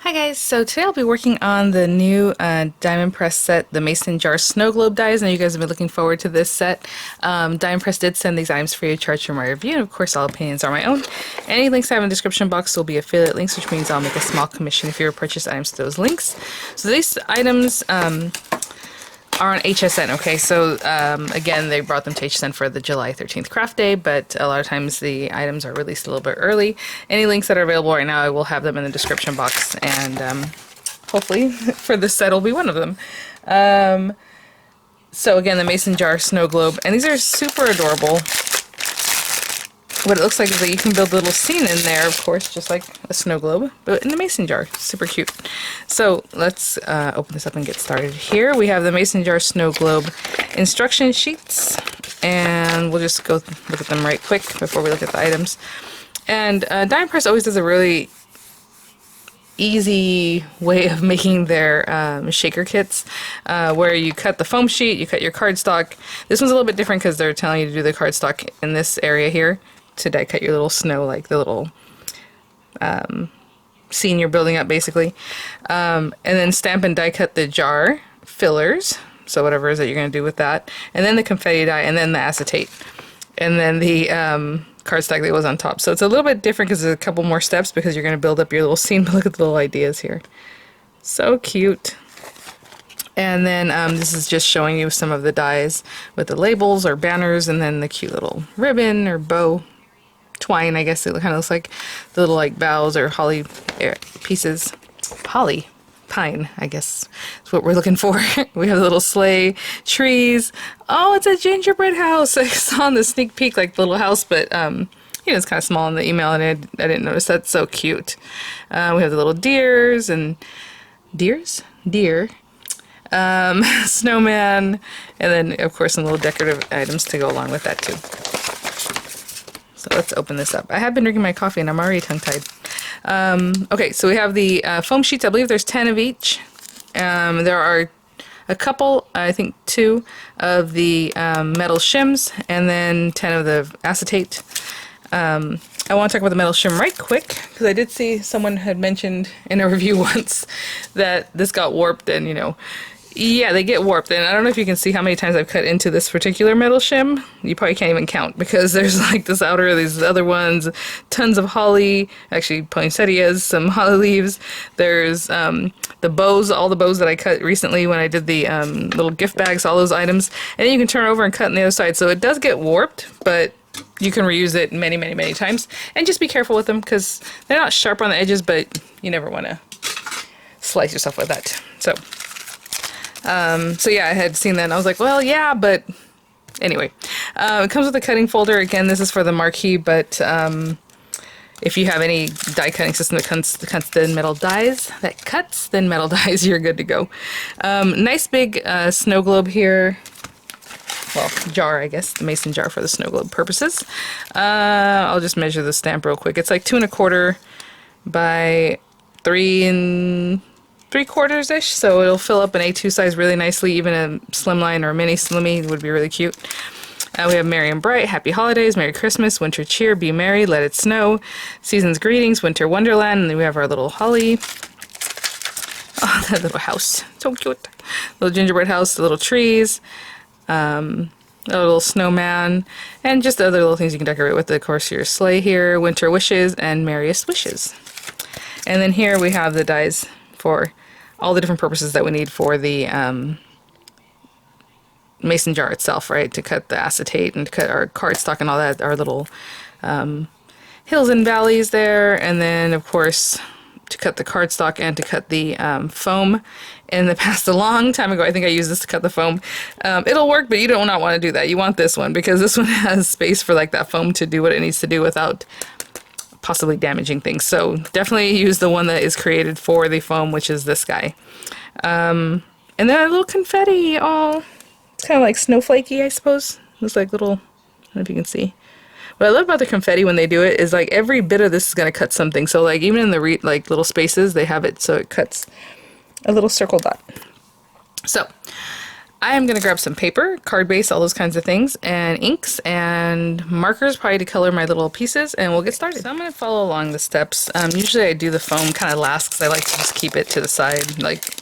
Hi guys, so today I'll be working on the new Diamond Press set, the Mason Jar Snow Globe dies. I know you guys have been looking forward to this set. Diamond Press did send these items free of charge for my review, and of course all opinions are my own. Any links I have in the description box will be affiliate links, which means I'll make a small commission if you ever purchase items to those links. So these items are on HSN, okay? So again, they brought them to HSN for the July 13th craft day, but a lot of times the items are released a little bit early. Any links that are available right now, I will have them in the description box, and hopefully for this set will be one of them. So again, the Mason Jar Snow Globe, and these are super adorable. What it looks like is that you can build a little scene in there, of course, just like a snow globe, but in a mason jar. Super cute. So let's open this up and get started. Here we have the Mason Jar Snow Globe instruction sheets, and we'll just go look at them right quick before we look at the items. And Diamond Press always does a really easy way of making their shaker kits, where you cut the foam sheet, you cut your cardstock. This one's a little bit different because they're telling you to do the cardstock in this area here, to die cut your little snow, like the little scene you're building up basically. And then stamp and die cut the jar fillers, so whatever it is that you're going to do with that, and then the confetti die, and then the acetate, and then the cardstock that was on top. So it's a little bit different because there's a couple more steps because you're going to build up your little scene, but look at the little ideas here. So cute. And then this is just showing you some of the dies with the labels or banners, and then the cute little ribbon or bow twine, I guess it kind of looks like, the little like boughs or holly pieces. Holly pine, I guess is what we're looking for. We have the little sleigh, trees. Oh, it's a gingerbread house. I saw in the sneak peek like the little house, but you know, it's kind of small in the email, and I didn't notice. That's so cute. We have the little deer, snowman, and then of course some little decorative items to go along with that too. So let's open this up. I have been drinking my coffee and I'm already tongue-tied. Okay, so we have the foam sheets. I believe there's 10 of each. There are a couple, I think 2 of the metal shims, and then 10 of the acetate. I want to talk about the metal shim right quick, because I did see someone had mentioned in a review once that this got warped, and you know, yeah, they get warped, and I don't know if you can see how many times I've cut into this particular metal shim. You probably can't even count, because there's like this outer, these other ones, tons of holly, actually poinsettias, some holly leaves. There's the bows, all the bows that I cut recently when I did the little gift bags, all those items. And then you can turn over and cut on the other side, so it does get warped, but you can reuse it many, many, many times. And just be careful with them, because they're not sharp on the edges, but you never want to slice yourself with that. So yeah, I had seen that and I was like, well, yeah, but anyway. It comes with a cutting folder. Again, this is for the marquee, but if you have any die cutting system that cuts thin metal dies, you're good to go. Nice big snow globe here. Well, jar, I guess, the mason jar for the snow globe purposes. I'll just measure the stamp real quick. It's like 2 1/4 by 3 3/4-ish, so it'll fill up an A2 size really nicely. Even a slimline or a mini slimmy would be really cute. We have Merry and Bright, Happy Holidays, Merry Christmas, Winter Cheer, Be Merry, Let It Snow, Season's Greetings, Winter Wonderland, and then we have our little holly. Oh, that little house, so cute. Little gingerbread house, the little trees, a little snowman, and just other little things you can decorate with. Of course, your sleigh here, Winter Wishes, and Merriest Wishes. And then here we have the dies for all the different purposes that we need for the mason jar itself, right? To cut the acetate and to cut our cardstock and all that, our little hills and valleys there, and then of course to cut the cardstock and to cut the foam. In the past, a long time ago, I think I used this to cut the foam. It'll work, but you don't not want to do that. You want this one, because this one has space for like that foam to do what it needs to do without possibly damaging things. So definitely use the one that is created for the foam, which is this guy. And then a little confetti. Oh, it's kind of like snowflakey, I suppose. Looks like little, I don't know if you can see. What I love about the confetti when they do it is like every bit of this is going to cut something. So like even in the like little spaces, they have it so it cuts a little circle dot. So I am going to grab some paper, card base, all those kinds of things, and inks and markers probably to color my little pieces, and we'll get started. So I'm going to follow along the steps. Usually I do the foam kind of last because I like to just keep it to the side, like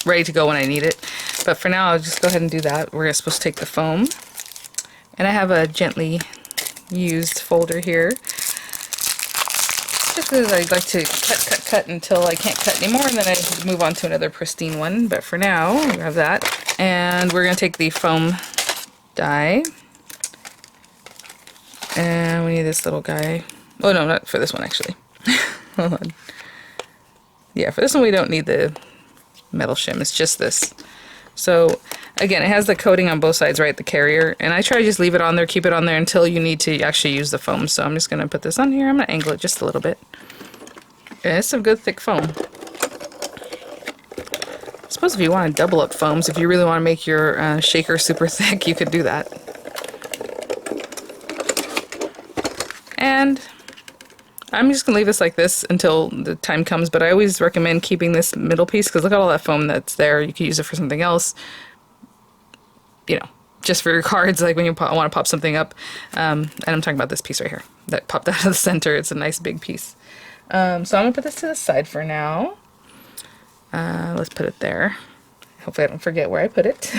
ready to go when I need it. But for now, I'll just go ahead and do that. We're supposed to take the foam, and I have a gently used folder here. Just because I like to cut until I can't cut anymore, and then I move on to another pristine one. But for now, we have that. And we're going to take the foam die. And we need this little guy. Oh no, not for this one actually. Hold on. Yeah, for this one we don't need the metal shim, it's just this. So again, it has the coating on both sides, right, the carrier, and I try to just leave it on there, keep it on there until you need to actually use the foam. So I'm just going to put this on here. I'm going to angle it just a little bit. And it's some good thick foam. I suppose if you want to double up foams, if you really want to make your shaker super thick, you could do that. And I'm just going to leave this like this until the time comes, but I always recommend keeping this middle piece because look at all that foam that's there. You could use it for something else, you know, just for your cards, like when you want to pop something up. And I'm talking about this piece right here that popped out of the center. It's a nice big piece. So I'm going to put this to the side for now. Let's put it there. Hopefully I don't forget where I put it.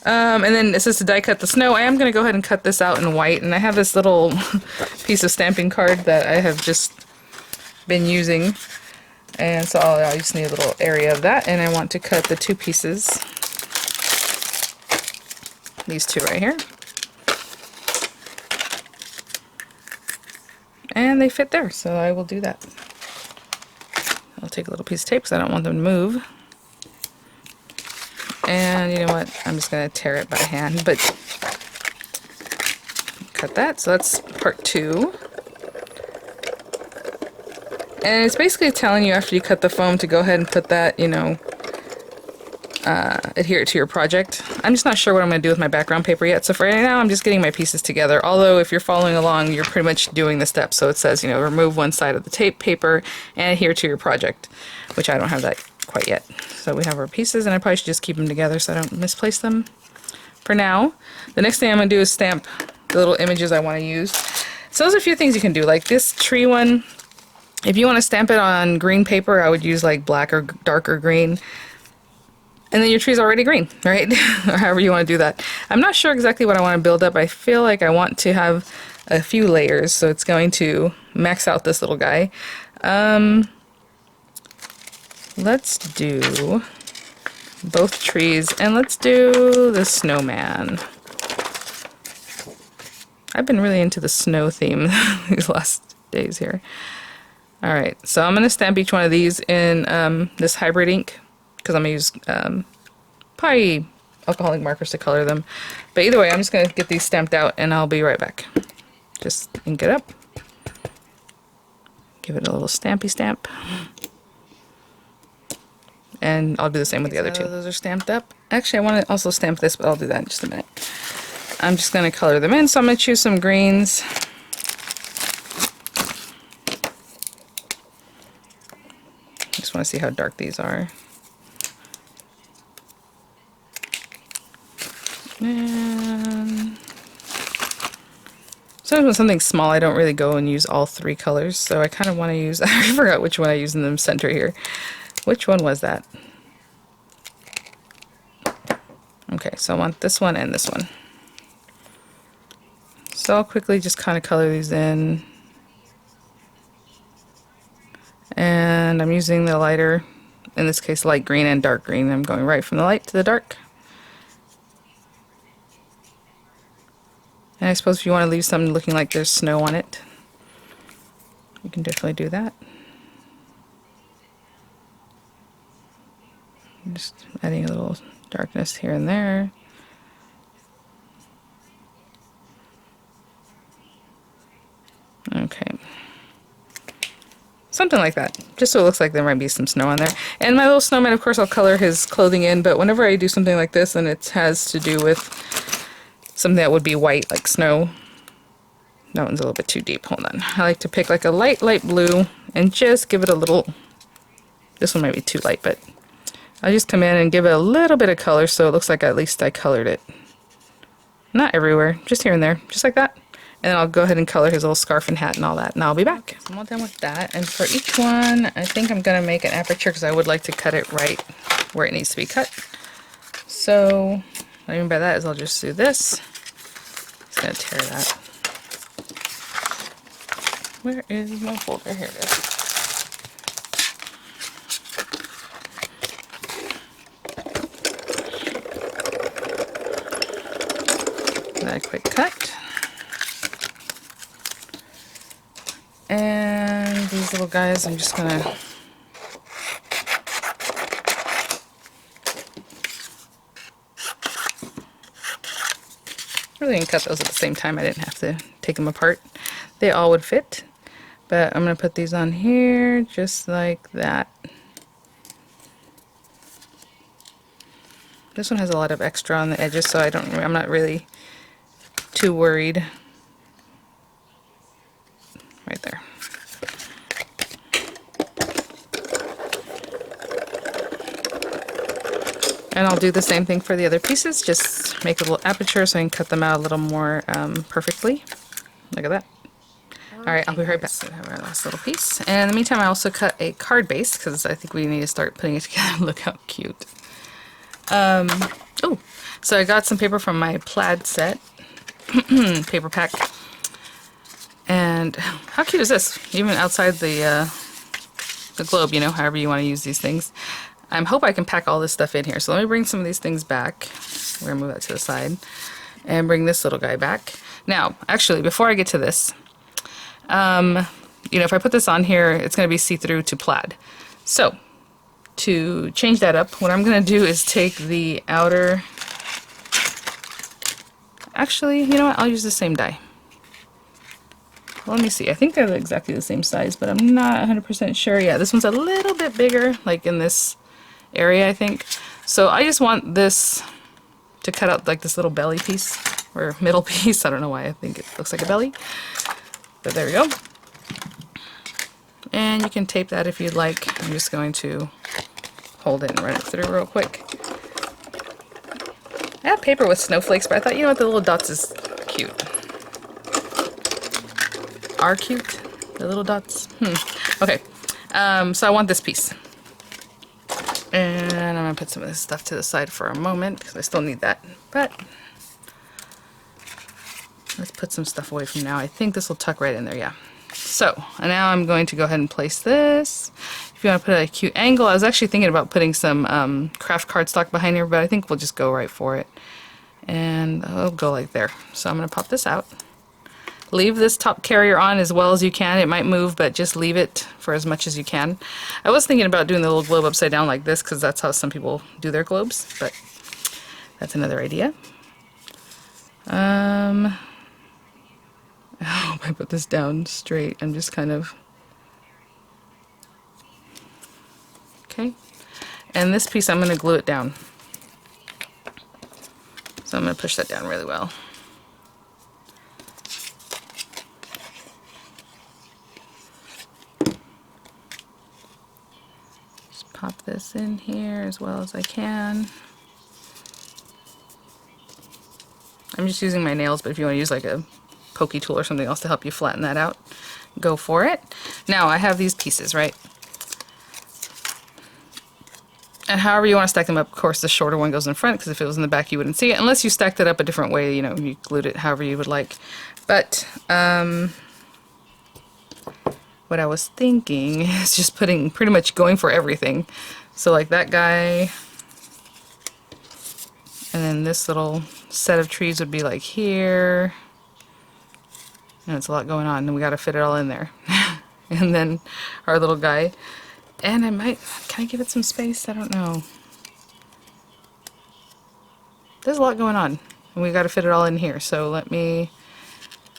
And then it says to die cut the snow. I am going to go ahead and cut this out in white, and I have this little piece of stamping card that I have just been using, and so I just need a little area of that, and I want to cut the two pieces, these two right here, and they fit there, so I will do that. I'll take a little piece of tape because I don't want them to move. And you know what, I'm just going to tear it by hand, but cut that. So that's part 2. And it's basically telling you after you cut the foam to go ahead and put that, you know, adhere it to your project. I'm just not sure what I'm going to do with my background paper yet, so for right now I'm just getting my pieces together. Although if you're following along, you're pretty much doing the steps. So it says, you know, remove one side of the tape paper and adhere to your project, which I don't have that quite yet. So we have our pieces, and I probably should just keep them together so I don't misplace them for now. The next thing I'm going to do is stamp the little images I want to use. So there's a few things you can do, like this tree one. If you want to stamp it on green paper, I would use like black or darker green. And then your tree's already green, right? Or however you want to do that. I'm not sure exactly what I want to build up. I feel like I want to have a few layers, so it's going to max out this little guy. Let's do both trees, and let's do the snowman. I've been really into the snow theme these last days here. Alright, so I'm going to stamp each one of these in this hybrid ink, because I'm going to use probably alcoholic markers to color them. But either way, I'm just going to get these stamped out, and I'll be right back. Just ink it up. Give it a little stampy stamp. And I'll do the same with the other two. Those are stamped up. Actually, I want to also stamp this, but I'll do that in just a minute. I'm just going to color them in, so I'm going to choose some greens. Just want to see how dark these are. And sometimes with something small, I don't really go and use all 3 colors, so I kind of want to use, I forgot which one I used in the center here. Which one was that? Okay, so I want this one and this one. So I'll quickly just kind of color these in. And I'm using the lighter, in this case light green and dark green. I'm going right from the light to the dark. And I suppose if you want to leave something looking like there's snow on it, you can definitely do that. Just adding a little darkness here and there. Okay. Something like that, just so it looks like there might be some snow on there. And my little snowman, of course, I'll color his clothing in, but whenever I do something like this and it has to do with something that would be white, like snow, that one's a little bit too deep. Hold on. I like to pick like a light blue and just give it a little, this one might be too light, but I'll just come in and give it a little bit of color so it looks like at least I colored it. Not everywhere, just here and there, just like that. And then I'll go ahead and color his little scarf and hat and all that, and I'll be back. Okay, so I'm all done with that. And for each one, I think I'm gonna make an aperture because I would like to cut it right where it needs to be cut. So what I mean by that is I'll just do this. Just gonna tear that. Where is my folder? Here it is. A quick cut. And these little guys, I'm just gonna really can cut those at the same time. I didn't have to take them apart. They all would fit, but I'm gonna put these on here just like that. This one has a lot of extra on the edges, so I'm not really too worried. Right there. And I'll do the same thing for the other pieces, just make a little aperture so I can cut them out a little more perfectly. Look at that. Alright, I'll be right back. So we have our last little piece. And in the meantime, I also cut a card base because I think we need to start putting it together. Look how cute. Oh, so I got some paper from my plaid set. Paper pack. And how cute is this? Even outside the globe, you know, however you want to use these things. I hope I can pack all this stuff in here. So let me bring some of these things back. We're going to move that to the side. And bring this little guy back. Now, actually, before I get to this, you know, if I put this on here, it's going to be see-through to plaid. So, to change that up, what I'm going to do is take the outer... Actually, you know what? I'll use the same die. Let me see. I think they're exactly the same size, but I'm not 100% sure. Yeah, this one's a little bit bigger, like in this area, I think. So I just want this to cut out like this little belly piece, or middle piece. I don't know why I think it looks like a belly. But there we go. And you can tape that if you'd like. I'm just going to hold it and run it through real quick. I have paper with snowflakes, but I thought, you know what, the little dots is cute. Are cute? The little dots? Okay. So I want this piece. And I'm going to put some of this stuff to the side for a moment, because I still need that. But let's put some stuff away from now. I think this will tuck right in there, yeah. So, and now I'm going to go ahead and place this. If you want to put a cute angle, I was actually thinking about putting some craft cardstock behind here, but I think we'll just go right for it. And I'll go like there. So I'm going to pop this out. Leave this top carrier on as well as you can. It might move, but just leave it for as much as you can. I was thinking about doing the little globe upside down like this, because that's how some people do their globes, but that's another idea. I hope I put this down straight. I'm just kind of... Okay. And this piece, I'm going to glue it down. So I'm going to push that down really well. Just pop this in here as well as I can. I'm just using my nails, but if you want to use like a pokey tool or something else to help you flatten that out, go for it. Now I have these pieces, right? And however you want to stack them up, of course the shorter one goes in front, because if it was in the back you wouldn't see it, unless you stacked it up a different way, you know, you glued it however you would like. But what I was thinking is just putting, pretty much going for everything. So like that guy, and then this little set of trees would be like here. And it's a lot going on, and we got to fit it all in there. And then our little guy. And I might, can I give it some space? I don't know. There's a lot going on, and we got to fit it all in here. So let me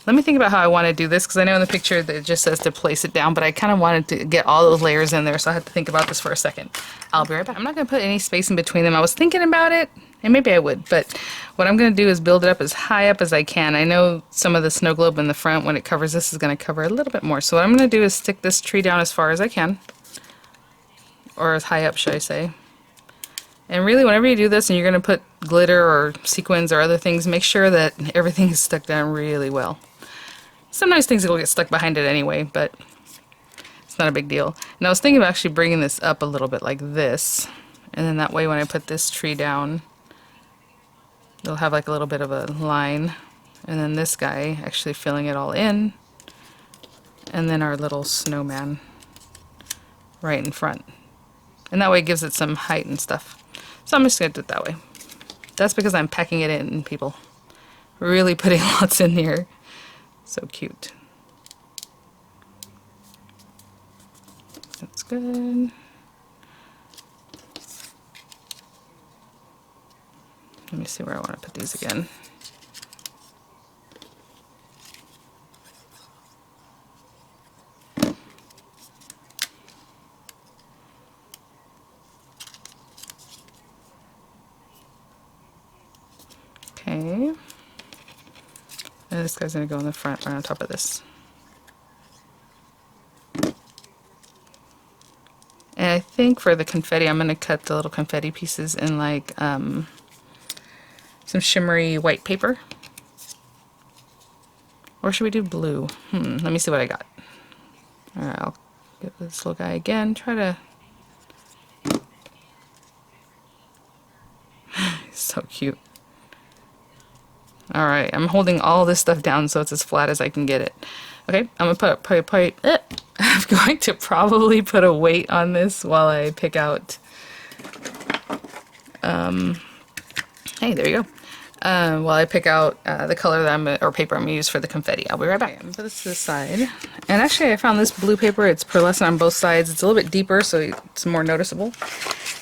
think about how I want to do this, because I know in the picture that it just says to place it down, but I kind of wanted to get all those layers in there, so I had to think about this for a second. I'll be right back. I'm not going to put any space in between them. I was thinking about it, and maybe I would, but what I'm going to do is build it up as high up as I can. I know some of the snow globe in the front, when it covers this, is going to cover a little bit more. So what I'm going to do is stick this tree down as far as I can, or as high up, should I say. And really, whenever you do this and you're going to put glitter or sequins or other things, make sure that everything is stuck down really well. Sometimes things will get stuck behind it anyway, but it's not a big deal. And I was thinking of actually bringing this up a little bit like this, and then that way when I put this tree down, it'll have like a little bit of a line, and then this guy actually filling it all in, and then our little snowman right in front. And that way it gives it some height and stuff. So I'm just going to do it that way. That's because I'm packing it in, people. Really putting lots in here. So cute. That's good. Let me see where I want to put these again. Okay. And this guy's going to go in the front right on top of this. And I think for the confetti, I'm going to cut the little confetti pieces in like some shimmery white paper. Or should we do blue? Let me see what I got. Alright, I'll get this little guy again. Try to... He's so cute. Alright, I'm holding all this stuff down so it's as flat as I can get it. Okay, I'm going to I'm going to probably put a weight on this while I pick out... hey, there you go. While I pick out the color that or paper I'm going to use for the confetti. I'll be right back. I'm going to put this to the side. And actually I found this blue paper. It's pearlescent on both sides. It's a little bit deeper so it's more noticeable.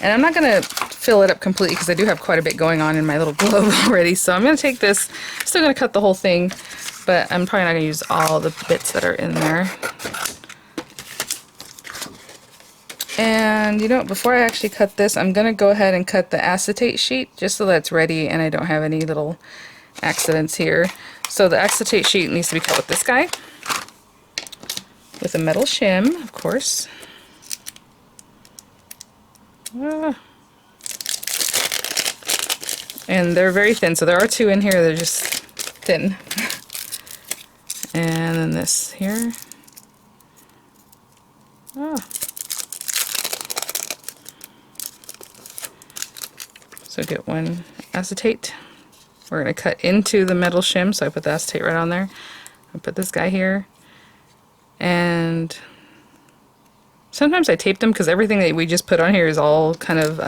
And I'm not going to fill it up completely because I do have quite a bit going on in my little globe already. So I'm going to take this, still going to cut the whole thing, but I'm probably not going to use all the bits that are in there. And you know, before I actually cut this, I'm going to go ahead and cut the acetate sheet just so that it's ready and I don't have any little accidents here. So the acetate sheet needs to be cut with this guy, with a metal shim, of course. And they're very thin, so there are two in here, they're just thin. And then this here. So get one acetate. We're going to cut into the metal shim, so I put the acetate right on there. I put this guy here. And sometimes I tape them because everything that we just put on here is all kind of,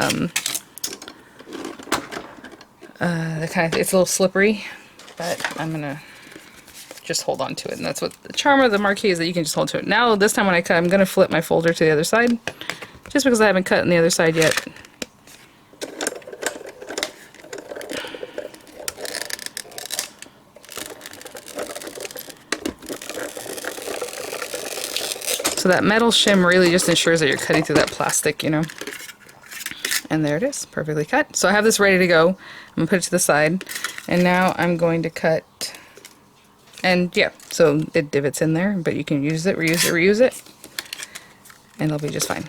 it's a little slippery, but I'm going to just hold on to it. And that's what the charm of the marquee is, that you can just hold to it. Now, this time when I cut, I'm going to flip my folder to the other side, just because I haven't cut on the other side yet. So that metal shim really just ensures that you're cutting through that plastic, you know. And there it is, perfectly cut. So I have this ready to go. I'm going to put it to the side. And now I'm going to cut. And yeah, so it divots in there, but you can use it, reuse it. And it'll be just fine.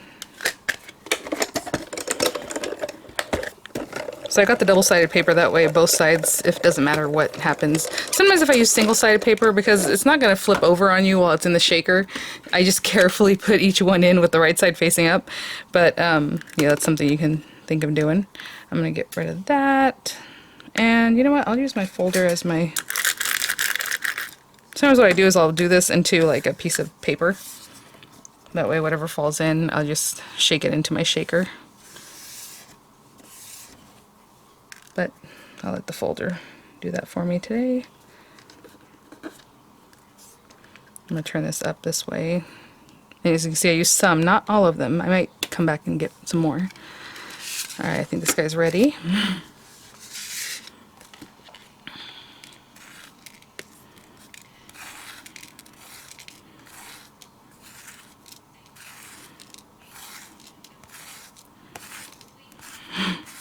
So I got the double-sided paper, that way both sides, if it doesn't matter what happens. Sometimes if I use single-sided paper, because it's not going to flip over on you while it's in the shaker, I just carefully put each one in with the right side facing up. But yeah, that's something you can think of doing. I'm going to get rid of that. And you know what, I'll use my folder as my... Sometimes what I do is I'll do this into like a piece of paper. That way whatever falls in, I'll just shake it into my shaker. But I'll let the folder do that for me today. I'm going to turn this up this way. And as you can see, I used some, not all of them. I might come back and get some more. Alright, I think this guy's ready.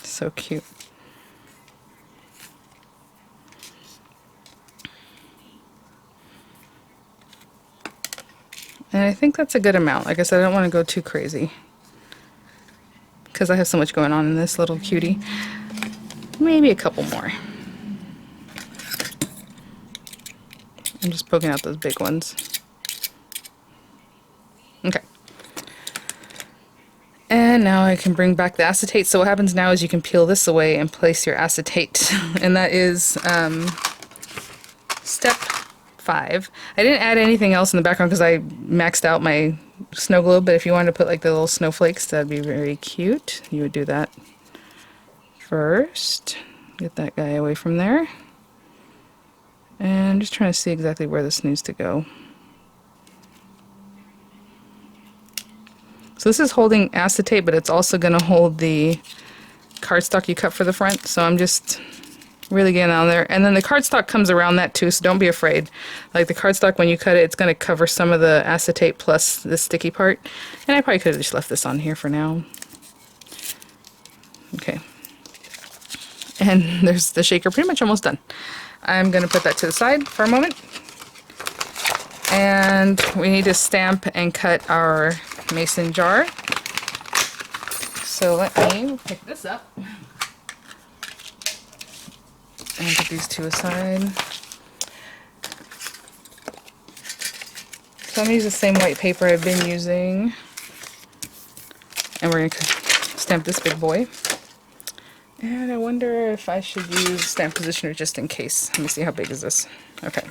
So cute. And I think that's a good amount. Like I said, I don't want to go too crazy, because I have so much going on in this little cutie. Maybe a couple more. I'm just poking out those big ones. Okay. And now I can bring back the acetate. So what happens now is you can peel this away and place your acetate. And that is step 5. I didn't add anything else in the background because I maxed out my snow globe, but if you wanted to put like the little snowflakes, that'd be very cute. You would do that first. Get that guy away from there. And I'm just trying to see exactly where this needs to go. So this is holding acetate, but it's also going to hold the cardstock you cut for the front. So I'm just really getting on there. And then the cardstock comes around that too, so don't be afraid. Like the cardstock, when you cut it, it's going to cover some of the acetate plus the sticky part. And I probably could have just left this on here for now. Okay. And there's the shaker pretty much almost done. I'm going to put that to the side for a moment. And we need to stamp and cut our mason jar. So let me pick this up and put these two aside. So I'm going to use the same white paper I've been using. And we're going to stamp this big boy. And I wonder if I should use stamp positioner just in case. Let me see, how big is this? Okay.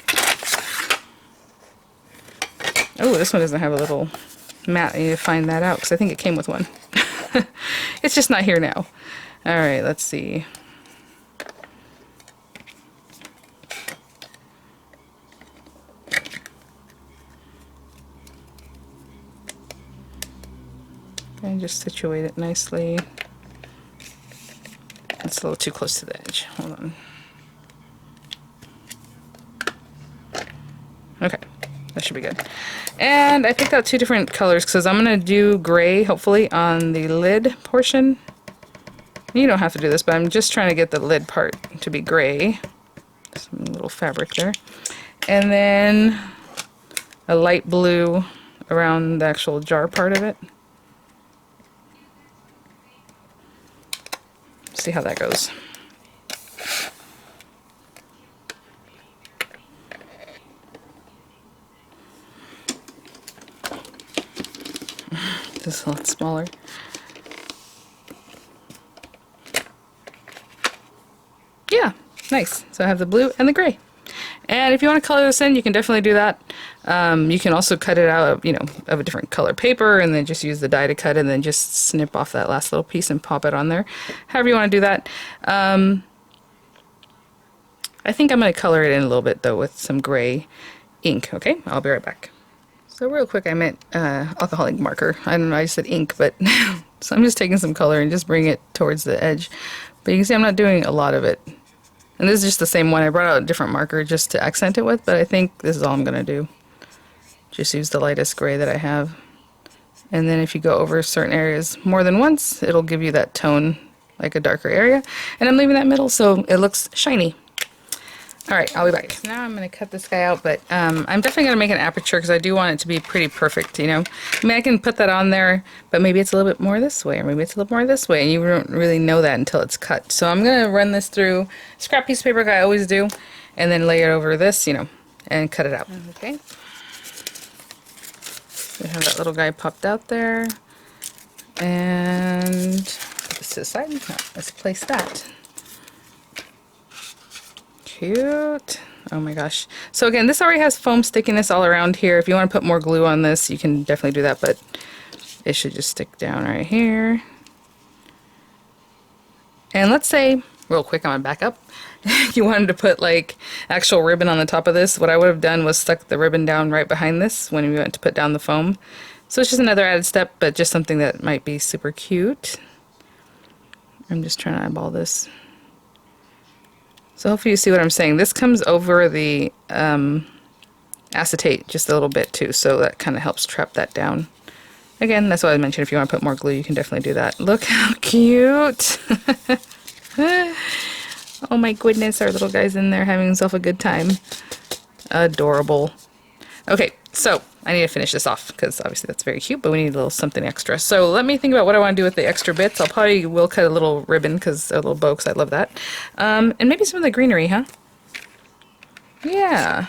Oh, this one doesn't have a little mat. I need to find that out because I think it came with one. It's just not here now. Alright, let's see. And just situate it nicely. It's a little too close to the edge. Hold on. Okay, that should be good. And I picked out 2 different colors because I'm going to do gray, hopefully, on the lid portion. You don't have to do this, but I'm just trying to get the lid part to be gray. Some little fabric there. And then a light blue around the actual jar part of it. See how that goes. This is a lot smaller. Yeah, nice. So I have the blue and the gray. And if you want to color this in, you can definitely do that. You can also cut it out of, of a different color paper and then just use the die to cut and then just snip off that last little piece and pop it on there. However you want to do that. I think I'm going to color it in a little bit though with some gray ink. Okay, I'll be right back. So real quick, I meant alcoholic marker. I don't know, I just said ink, but so I'm just taking some color and just bring it towards the edge. But you can see I'm not doing a lot of it. And this is just the same one. I brought out a different marker just to accent it with, but I think this is all I'm going to do. Just use the lightest gray that I have. And then if you go over certain areas more than once, it'll give you that tone, like a darker area. And I'm leaving that middle so it looks shiny. Alright, I'll be back. Now I'm going to cut this guy out, but I'm definitely going to make an aperture because I do want it to be pretty perfect, I mean, I can put that on there, but maybe it's a little bit more this way, or maybe it's a little more this way, and you don't really know that until it's cut. So I'm going to run this through a scrap piece of paper like I always do, and then lay it over this, and cut it out. Okay. We have that little guy popped out there, and put this to the side. Now, let's place that. Cute. Oh my gosh. So again, this already has foam stickiness all around here. If you want to put more glue on this, you can definitely do that, but it should just stick down right here. And let's say, real quick, I'm going to back up. If you wanted to put like actual ribbon on the top of this, what I would have done was stuck the ribbon down right behind this when we went to put down the foam. So it's just another added step, but just something that might be super cute. I'm just trying to eyeball this. So hopefully you see what I'm saying. This comes over the acetate just a little bit too, so that kind of helps trap that down. Again, that's what I mentioned. If you want to put more glue, you can definitely do that. Look how cute! Oh my goodness, our little guy's in there having himself a good time. Adorable. Okay, so I need to finish this off because obviously that's very cute, but we need a little something extra. So let me think about what I want to do with the extra bits. I'll probably will cut a little ribbon because a little bow because I love that. And maybe some of the greenery, huh? Yeah.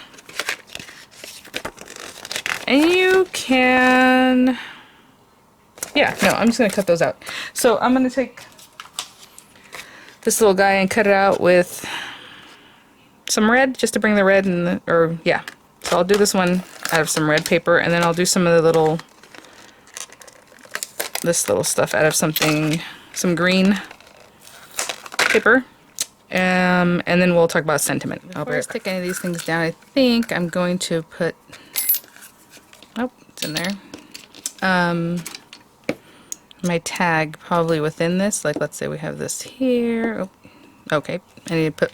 And you can... Yeah, no, I'm just going to cut those out. So I'm going to take this little guy and cut it out with some red, just to bring the red and the, or yeah. So I'll do this one out of some red paper, and then I'll do some of the little, this little stuff out of something, some green paper. And then we'll talk about sentiment. Before I stick any of these things down, I think I'm going to put, oh, it's in there. My tag probably within this, like let's say we have this here. Oh, okay, I need to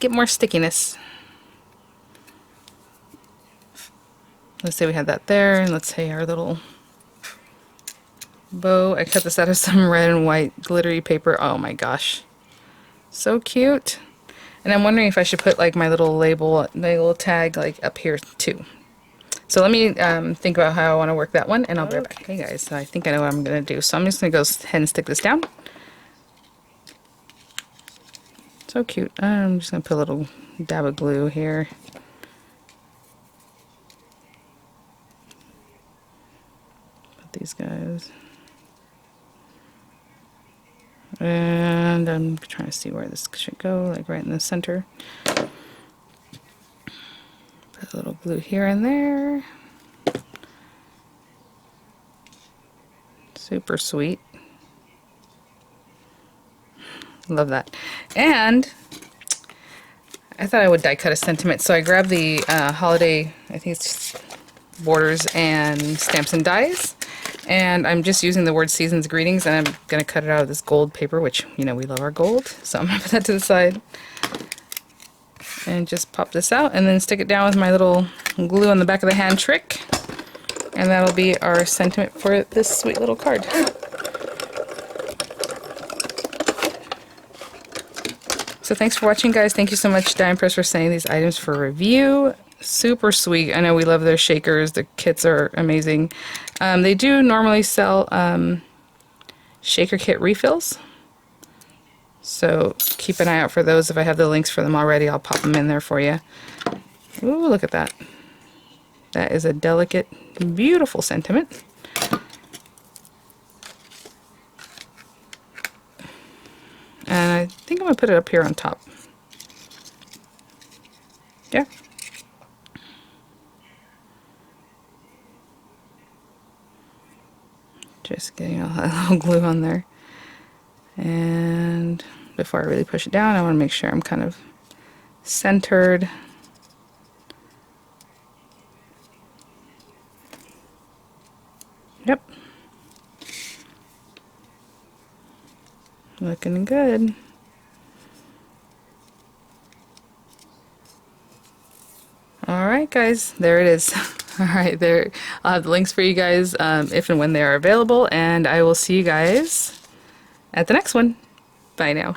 get more stickiness. Let's say we have that there, and let's say our little bow. I cut this out of some red and white glittery paper. Oh my gosh, so cute. And I'm wondering if I should put like my little label, my little tag like up here too. So let me think about how I want to work that one, and I'll be right back. Okay guys, so I think I know what I'm going to do. So I'm just going to go ahead and stick this down. So cute. I'm just going to put a little dab of glue here. Put these guys. And I'm trying to see where this should go, like right in the center. Put a little glue here and there. Super sweet. Love that. And I thought I would die cut a sentiment, so I grabbed the holiday, I think it's borders and stamps and dies, and I'm just using the word season's greetings, and I'm going to cut it out of this gold paper, which, you know, we love our gold, so I'm going to put that to the side. And just pop this out and then stick it down with my little glue on the back of the hand trick, and that'll be our sentiment for this sweet little card. So thanks for watching, guys. Thank you so much, Die Press, for sending these items for review. Super sweet. I know we love their shakers. The kits are amazing. They do normally sell shaker kit refills. So keep an eye out for those. If I have the links for them already, I'll pop them in there for you. Ooh, look at that. That is a delicate, beautiful sentiment. And I think I'm going to put it up here on top. Yeah. Just getting all that little glue on there. And before I really push it down, I want to make sure I'm kind of centered. Yep. Looking good. Alright guys, there it is. Alright, there. I'll have the links for you guys if and when they are available, and I will see you guys at the next one. Bye now.